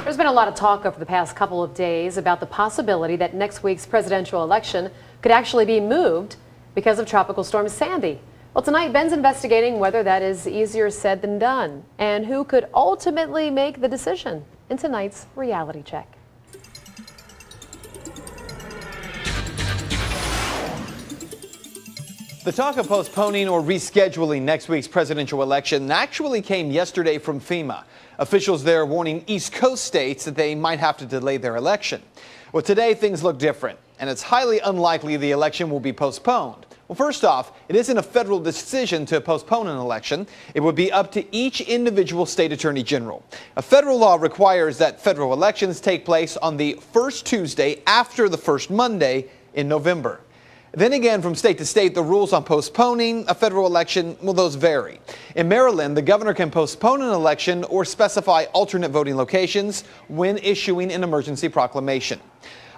There's been a lot of talk over the past couple of days about the possibility that next week's presidential election could actually be moved because of Tropical Storm Sandy. Well, tonight, Ben's investigating whether that is easier said than done and who could ultimately make the decision in tonight's reality check. The talk of postponing or rescheduling next week's presidential election actually came yesterday from FEMA. Officials there warning East Coast states that they might have to delay their election. Well, today things look different, and it's highly unlikely the election will be postponed. Well, first off, it isn't a federal decision to postpone an election. It would be up to each individual state attorney general. A federal law requires that federal elections take place on the first Tuesday after the first Monday in November. Then again, from state to state, the rules on postponing a federal election, well, those vary. In Maryland, the governor can postpone an election or specify alternate voting locations when issuing an emergency proclamation.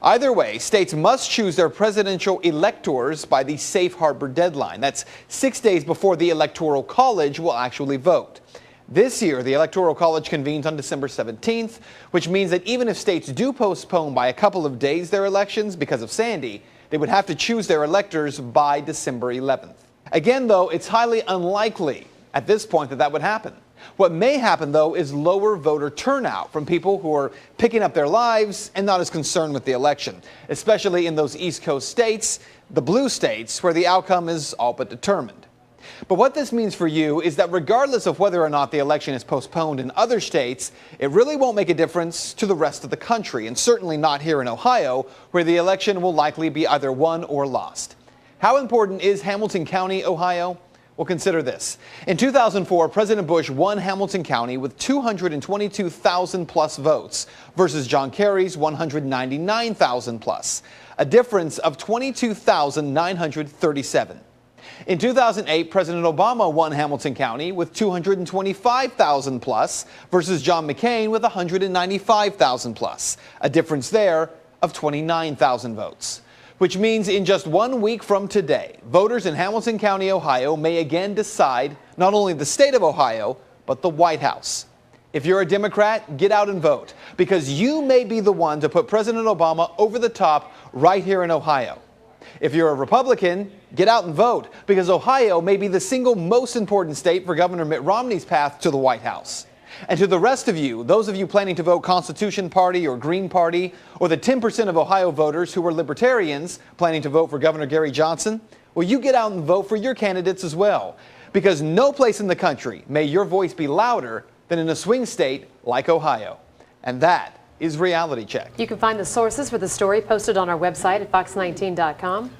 Either way, states must choose their presidential electors by the safe harbor deadline. That's 6 days before the Electoral College will actually vote. This year, the Electoral College convenes on December 17th, which means that even if states do postpone by a couple of days their elections because of Sandy, they would have to choose their electors by December 11th. Again, though, it's highly unlikely at this point that that would happen. What may happen, though, is lower voter turnout from people who are picking up their lives and not as concerned with the election, especially in those East Coast states, the blue states, where the outcome is all but determined. But what this means for you is that regardless of whether or not the election is postponed in other states, it really won't make a difference to the rest of the country, and certainly not here in Ohio, where the election will likely be either won or lost. How important is Hamilton County, Ohio? Well, consider this. In 2004, President Bush won Hamilton County with 222,000 plus votes versus John Kerry's 199,000 plus, a difference of 22,937. In 2008, President Obama won Hamilton County with 225,000 plus versus John McCain with 195,000 plus, a difference there of 29,000 votes. Which means in just 1 week from today, voters in Hamilton County, Ohio may again decide not only the state of Ohio, but the White House. If you're a Democrat, get out and vote, because you may be the one to put President Obama over the top right here in Ohio. If you're a Republican, get out and vote, because Ohio may be the single most important state for Governor Mitt Romney's path to the White House. And to the rest of you, those of you planning to vote Constitution Party or Green Party, or the 10% of Ohio voters who are libertarians planning to vote for Governor Gary Johnson, well, you get out and vote for your candidates as well, because no place in the country may your voice be louder than in a swing state like Ohio. And that is Reality Check. You can find the sources for the story posted on our website at fox19.com.